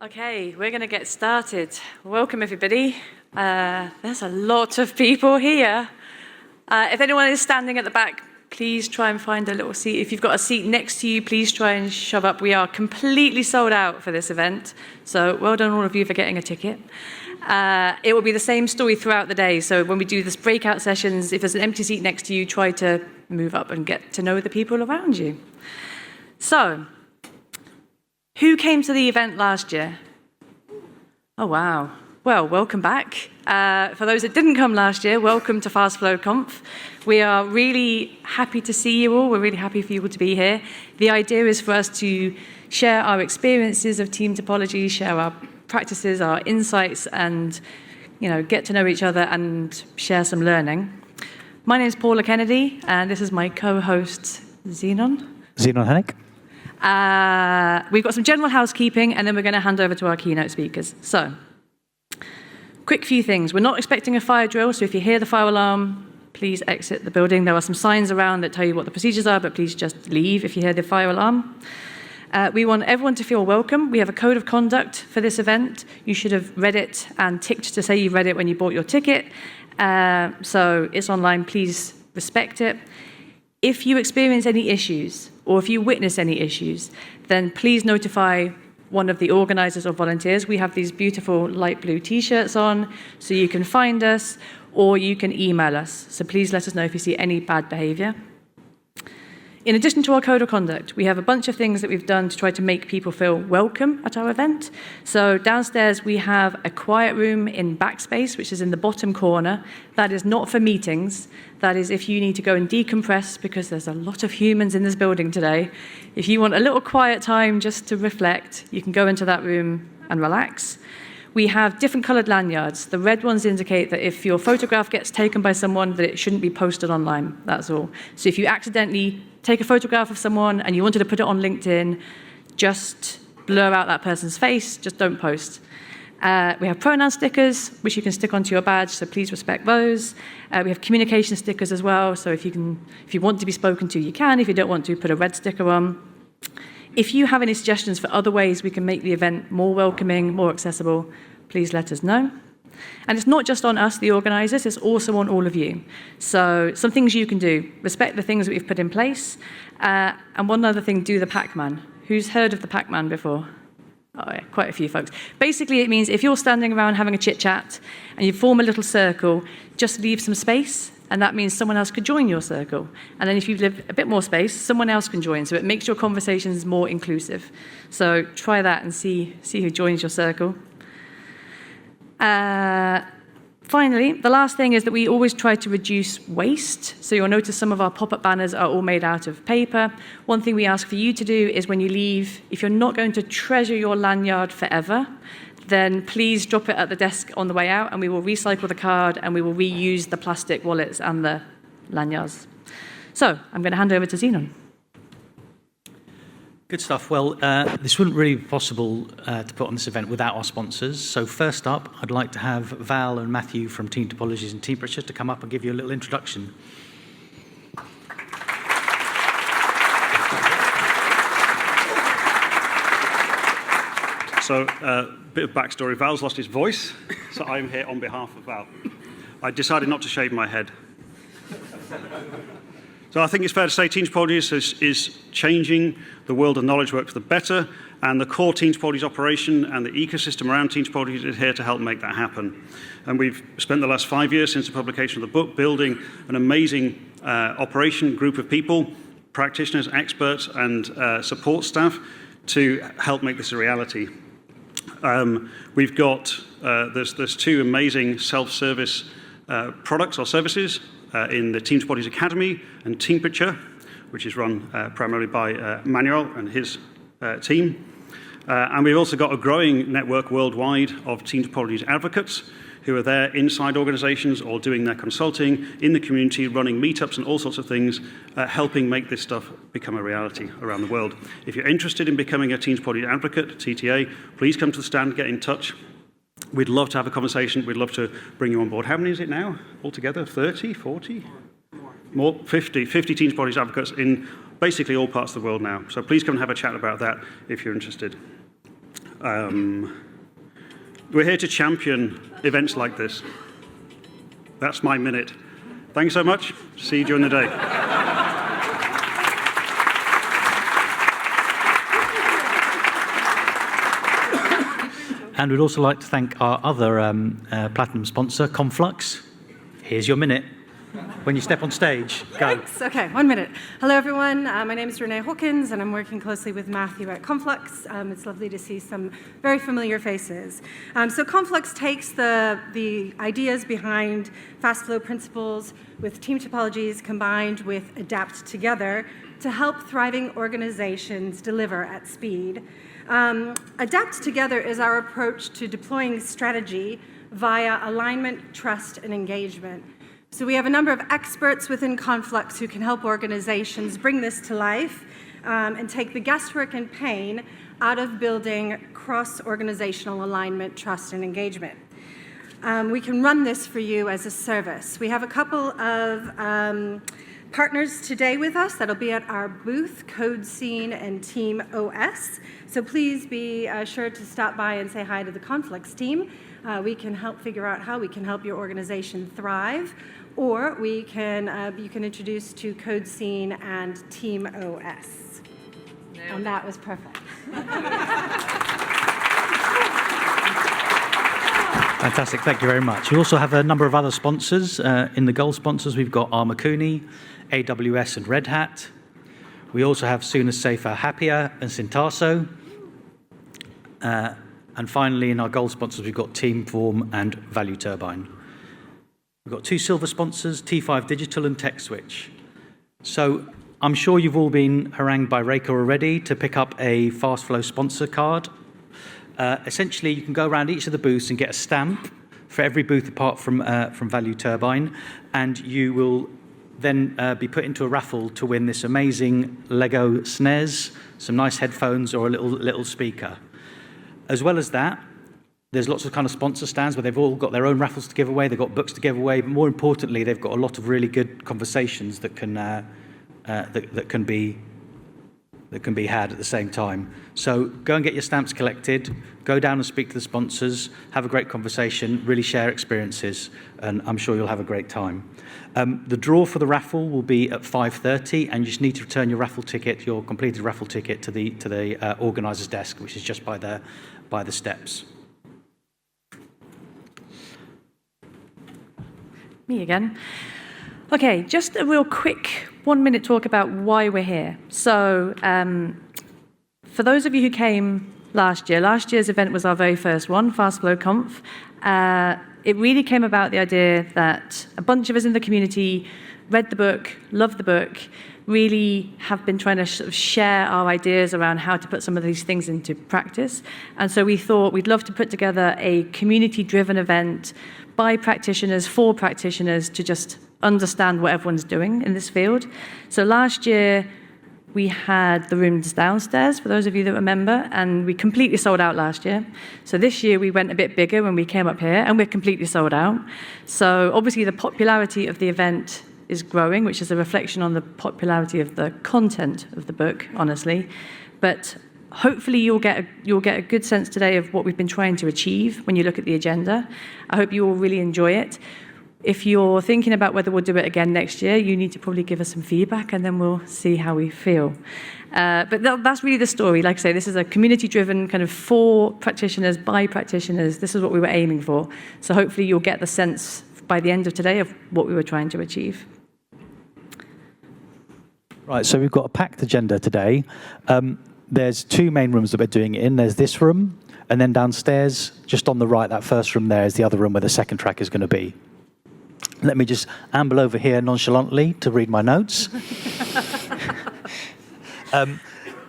Okay, we're going to get started. Welcome, everybody. There's a lot of people here. If anyone is standing at the back, please try and find a little seat. If you've got a seat next to you, please try and shove up. We are completely sold out for this event, so well done all of you for getting a ticket. It will be the same story throughout the day, so when we do this breakout sessions, if there's an empty seat next to you, try to move up and get to know the people around you. So, who came to the event last year? Oh, wow. Well, welcome back. For those that didn't come last year, welcome to FastFlowConf. We are really happy to see you all. We're really happy for you all to be here. The idea is for us to share our experiences of team topology, share our practices, our insights, and get to know each other and share some learning. My name is Paula Kennedy, and this is my co-host, Zenon. Zenon Hennick. We've got some general housekeeping, and then we're going to hand over to our keynote speakers. So, quick few things. We're not expecting a fire drill, so if you hear the fire alarm, please exit the building. There are some signs around that tell you what the procedures are, but please just leave if you hear the fire alarm. We want everyone to feel welcome. We have a code of conduct for this event. You should have read it and ticked to say you read it when you bought your ticket. So it's online. Please respect it. If you experience any issues, or if you witness any issues, then please notify one of the organizers or volunteers. We have these beautiful light blue t-shirts on, so you can find us, or you can email us. So please let us know if you see any bad behavior. In addition to our code of conduct, we have a bunch of things that we've done to try to make people feel welcome at our event. So downstairs, we have a quiet room in backspace, which is in the bottom corner. That is not for meetings. That is if you need to go and decompress, because there's a lot of humans in this building today. If you want a little quiet time just to reflect, you can go into that room and relax. We have different colored lanyards. The red ones indicate that if your photograph gets taken by someone, that it shouldn't be posted online, that's all. So if you accidentally take a photograph of someone and you wanted to put it on LinkedIn, just blur out that person's face, just don't post. We have pronoun stickers, which you can stick onto your badge, so please respect those. We have communication stickers as well, so if you want to be spoken to, you can. If you don't want to, put a red sticker on. If you have any suggestions for other ways we can make the event more welcoming, more accessible, please let us know. And it's not just on us, the organizers, it's also on all of you. So some things you can do. Respect the things that we've put in place. And one other thing, do the Pac-Man. Who's heard of the Pac-Man before? Oh, yeah, quite a few folks. Basically, it means if you're standing around having a chit-chat and you form a little circle, just leave some space, and that means someone else could join your circle. And then if you leave a bit more space, someone else can join, so it makes your conversations more inclusive. So try that and see who joins your circle. Finally, the last thing is that we always try to reduce waste. So you'll notice some of our pop-up banners are all made out of paper. One thing we ask for you to do is when you leave, if you're not going to treasure your lanyard forever, then please drop it at the desk on the way out, and we will recycle the card, and we will reuse the plastic wallets and the lanyards. So I'm going to hand over to Zenon. Good stuff. Well, this wouldn't really be possible to put on this event without our sponsors. So first up, I'd like to have Val and Matthew from Team Topologies and Temperature to come up and give you a little introduction. So, bit of backstory. Val's lost his voice, so I'm here on behalf of Val. I decided not to shave my head. So I think it's fair to say Team Topologies is changing the world of knowledge work for the better, and the core Team Topologies operation and the ecosystem around Team Topologies is here to help make that happen. And we've spent the last 5 years since the publication of the book building an amazing operation group of people, practitioners, experts, and support staff to help make this a reality. We've got, there's two amazing self-service products or services in the Team Topologies Academy and Temperature, which is run primarily by Manuel and his team. And we've also got a growing network worldwide of Team Topologies advocates who are there inside organizations or doing their consulting in the community, running meetups and all sorts of things, helping make this stuff become a reality around the world. If you're interested in becoming a Team Topologies advocate, TTA, please come to the stand, get in touch. We'd love to have a conversation. We'd love to bring you on board. How many is it now altogether? 30, 40? More, 50 Team Topologies advocates in basically all parts of the world now. So please come and have a chat about that if you're interested. We're here to champion events like this. That's my minute. Thanks so much. See you during the day. And we'd also like to thank our other platinum sponsor, Conflux. Here's your minute. When you step on stage, go. Thanks. Okay, 1 minute. Hello, everyone. My name is Renee Hawkins, and I'm working closely with Matthew at Conflux. It's lovely to see some very familiar faces. So Conflux takes the ideas behind FastFlow principles with team topologies combined with Adapt Together to help thriving organizations deliver at speed. Adapt Together is our approach to deploying strategy via alignment, trust, and engagement. So we have a number of experts within Conflux who can help organizations bring this to life and take the guesswork and pain out of building cross-organizational alignment, trust, and engagement. We can run this for you as a service. We have a couple of partners today with us that'll be at our booth, CodeScene and Team OS. So please be sure to stop by and say hi to the Conflux team. We can help figure out how we can help your organization thrive, or you can introduce to CodeScene and Team OS. And that was perfect. Fantastic, thank you very much. We also have a number of other sponsors. In the gold sponsors, we've got Armakuni, AWS and Red Hat. We also have Sooner, Safer, Happier and Syntaso. And finally, in our gold sponsors, we've got Teamform and Value Turbine. We've got 2 silver sponsors, T5 Digital and TechSwitch. So I'm sure you've all been harangued by Reka already to pick up a FastFlow sponsor card. Essentially, you can go around each of the booths and get a stamp for every booth apart from Value Turbine, and you will then be put into a raffle to win this amazing Lego SNES, some nice headphones, or a little speaker. As well as that, there's lots of kind of sponsor stands where they've all got their own raffles to give away, they've got books to give away, but more importantly, they've got a lot of really good conversations that can be had at the same time. So go and get your stamps collected, go down and speak to the sponsors, have a great conversation, really share experiences, and I'm sure you'll have a great time. The draw for the raffle will be at 5:30, and you just need to return your raffle ticket, your completed raffle ticket, to the organiser's desk, which is just by the steps. Me again. Okay, just a real quick 1 minute talk about why we're here. So for those of you who came last year's event was our very first one, FastFlowConf. It really came about the idea that a bunch of us in the community read the book, loved the book, really have been trying to sort of share our ideas around how to put some of these things into practice. And so we thought we'd love to put together a community-driven event by practitioners, for practitioners, to just understand what everyone's doing in this field. So last year, we had the rooms downstairs, for those of you that remember, and we completely sold out last year. So this year, we went a bit bigger when we came up here, and we're completely sold out. So obviously, the popularity of the event is growing, which is a reflection on the popularity of the content of the book, honestly. But hopefully you'll get a good sense today of what we've been trying to achieve when you look at the agenda. I hope you all really enjoy it. If you're thinking about whether we'll do it again next year, you need to probably give us some feedback, and then we'll see how we feel. But that's really the story. Like I say, this is a community-driven kind of for practitioners, by practitioners. This is what we were aiming for. So hopefully you'll get the sense by the end of today of what we were trying to achieve. Right, so we've got a packed agenda today. There's 2 main rooms that we're doing it in. There's this room, and then downstairs, just on the right, that first room there is the other room where the second track is going to be. Let me just amble over here nonchalantly to read my notes.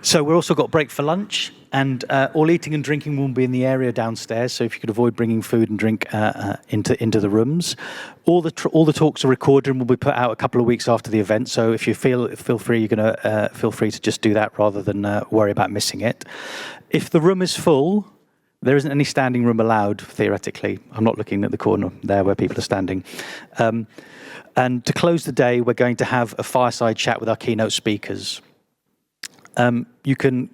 So we've also got break for lunch, and all eating and drinking will be in the area downstairs, so if you could avoid bringing food and drink into the rooms. All the talks are recorded and will be put out a couple of weeks after the event, so if you feel free to just do that rather than worry about missing it. If the room is full, there isn't any standing room allowed, theoretically. I'm not looking at the corner there where people are standing. And to close the day, we're going to have a fireside chat with our keynote speakers. You can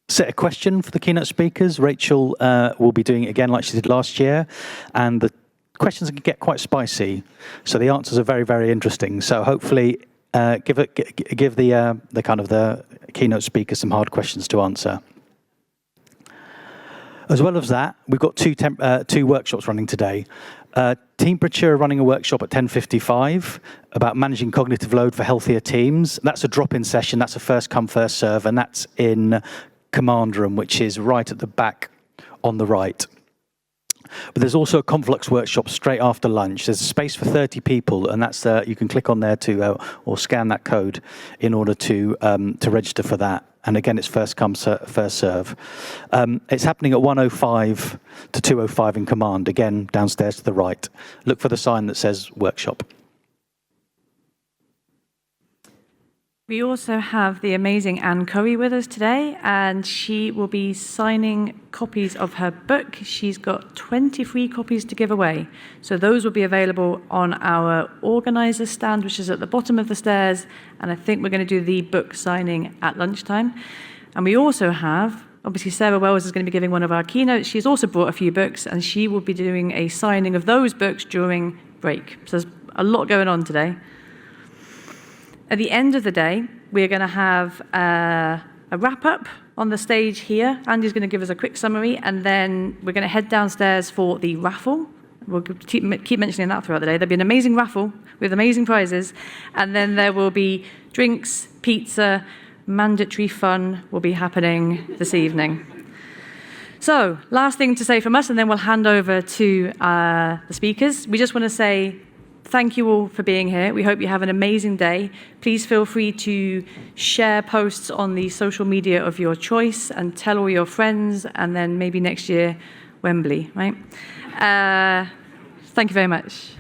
set a question for the keynote speakers. Rachel will be doing it again like she did last year, and the questions can get quite spicy, so the answers are very, very interesting. So hopefully give the kind of the keynote speakers some hard questions to answer. As well as that, we've got two workshops running today. Temperature are running a workshop at 10:55 about managing cognitive load for healthier teams. That's a drop-in session. That's a first come, first serve, and that's in Command Room, which is right at the back on the right. But there's also a Conflux workshop straight after lunch. There's a space for 30 people, and that's you can click on there to or scan that code in order to register for that. And again, it's first come, first serve. It's happening at 1:05 to 2:05 in Command, again, downstairs to the right. Look for the sign that says workshop. We also have the amazing Anne Curry with us today, and she will be signing copies of her book. She's got 20 free copies to give away. So those will be available on our organizer stand, which is at the bottom of the stairs, and I think we're going to do the book signing at lunchtime. And we also have, obviously Sarah Wells is going to be giving one of our keynotes. She's also brought a few books, and she will be doing a signing of those books during break. So there's a lot going on today. At the end of the day, we're going to have a wrap-up on the stage here. Andy's going to give us a quick summary, and then we're going to head downstairs for the raffle. We'll keep mentioning that throughout the day. There'll be an amazing raffle with amazing prizes, and then there will be drinks, pizza, mandatory fun will be happening this evening. So, last thing to say from us, and then we'll hand over to the speakers. We just want to say thank you all for being here. We hope you have an amazing day. Please feel free to share posts on the social media of your choice and tell all your friends, and then maybe next year, Wembley, right? Thank you very much.